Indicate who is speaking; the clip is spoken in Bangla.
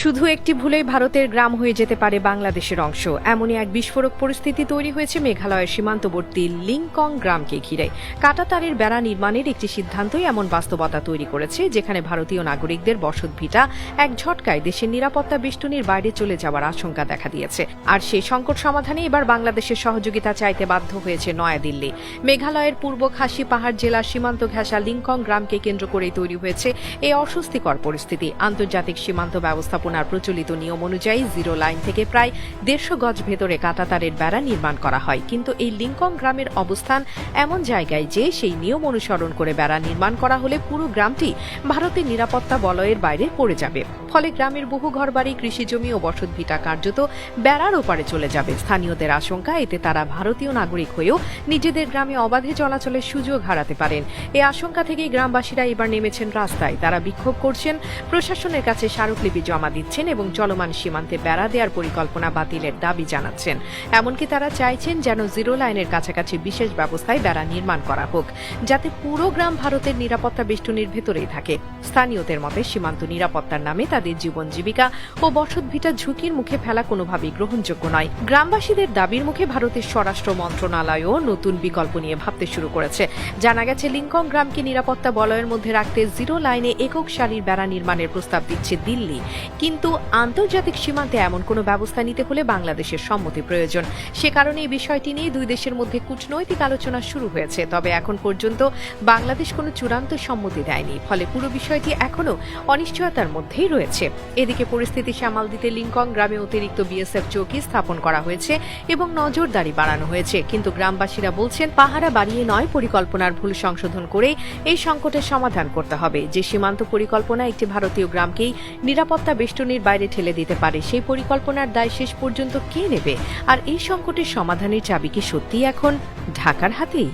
Speaker 1: শুধু একটি ভুলেই ভারতের গ্রাম হয়ে যেতে পারে বাংলাদেশের অংশ, এমনই এক বিস্ফোরক পরিস্থিতি তৈরি হয়েছে মেঘালয়ের সীমান্তবর্তী লিংকং গ্রামকে ঘিরে। কাঁটাতারের বেড়া নির্মাণের একটি সিদ্ধান্তই এমন বাস্তবতা তৈরি করেছে, যেখানে ভারতীয় নাগরিকদের বসতভিটা এক ঝটকায় দেশের নিরাপত্তা বেষ্টনীর বাইরে চলে যাওয়ার আশঙ্কা দেখা দিয়েছে। আর সেই সংকট সমাধানে এবার বাংলাদেশের সহযোগিতা চাইতে বাধ্য হয়েছে নয়াদিল্লি। মেঘালয়ের পূর্ব খাসি পাহাড় জেলার সীমান্ত ঘেঁষা লিংকং গ্রামকে কেন্দ্র করেই তৈরি হয়েছে এই অস্বস্তিকর পরিস্থিতি। আন্তর্জাতিক সীমান্ত ব্যবস্থাপনার প্রচলিত নিয়ম অনুযায়ী জিরো লাইন থেকে প্রায় 150 গজ ভেতরে কাঁটাতারের বেড়া নির্মাণ করা হয়, কিন্তু এই লিংকং গ্রামের অবস্থান এমন জায়গায় যে সেই নিয়ম অনুসরণ করে বেড়া নির্মাণ করা হলে পুরো গ্রামটি ভারতের নিরাপত্তা বলয়ের বাইরে পড়ে যাবে। ফলে গ্রামের বহু ঘরবাড়ি, কৃষিজমি ও বসতভিটা কার্যত বেড়ার ওপারে চলে যাবে। স্থানীয়দের আশঙ্কা, এতে তারা ভারতীয় নাগরিক হয়েও নিজেদের গ্রামে অবাধে চলাচলের সুযোগ হারাতে পারেন। এই আশঙ্কা থেকেই গ্রামবাসীরা এবার নেমেছেন রাস্তায়। তারা বিক্ষোভ করছেন, প্রশাসনের কাছে স্মারকলিপি জমা দিচ্ছেন এবং চলমান সীমান্তে বেড়া দেওয়ার পরিকল্পনা বাতিলের দাবি জানাচ্ছেন। এমনকি তারা চাইছেন যেন জিরো লাইনের কাছাকাছি বিশেষ ব্যবস্থায় বেড়া নির্মাণ করা হোক, যাতে পুরো গ্রাম ভারতের নিরাপত্তা বেষ্টনীর ভেতরেই থাকে। স্থানীয়দের মতে সীমান্ত নিরাপত্তার নামে তাদের জীবন জীবিকা ও বসতভিটা ঝুঁকির মুখে ফেলা কোনোভাবেই গ্রহণযোগ্য নয়। গ্রামবাসীদের দাবির মুখে ভারতের স্বরাষ্ট্র মন্ত্রণালয়ও নতুন বিকল্প নিয়ে ভাবতে শুরু করেছে। জানা গেছে, লিংকং গ্রামকে নিরাপত্তা বলয়ের মধ্যে রাখতে জিরো লাইনে একক সারির বেড়া নির্মাণের প্রস্তাব দিচ্ছে দিল্লি, কিন্তু আন্তর্জাতিক সীমান্তে এমন কোনো ব্যবস্থা নিতে হলে বাংলাদেশের সম্মতি প্রয়োজন। সে কারণে এই বিষয়টি নিয়ে দুই দেশের মধ্যে কূটনৈতিক আলোচনা শুরু হয়েছে, তবে এখন পর্যন্ত বাংলাদেশ কোনো চূড়ান্ত সম্মতি দেয়নি। ফলে পুরো বিষয়টি এখনো অনিশ্চয়তার মধ্যেই রয়েছে। এদিকে পরিস্থিতি সামাল দিতে লিংকং গ্রামে অতিরিক্ত বিএসএফ চৌকি স্থাপন করা হয়েছে এবং নজরদারি বাড়ানো হয়েছে, কিন্তু গ্রামবাসীরা বলছেন পাহারা বাড়িয়ে নয়, পরিকল্পনার ভুল সংশোধন করে এই সংকটের সমাধান করতে হবে। যে সীমান্ত পরিকল্পনা একটি ভারতীয় গ্রামকেই নিরাপত্তা বেষ্টনীর বাইরে ঠেলে দিতে পারে, সেই পরিকল্পনার দায় শেষ পর্যন্ত কে নেবে? আর এই সংকটের সমাধানের চাবি কি সত্যিই এখন ঢাকার হাতেই?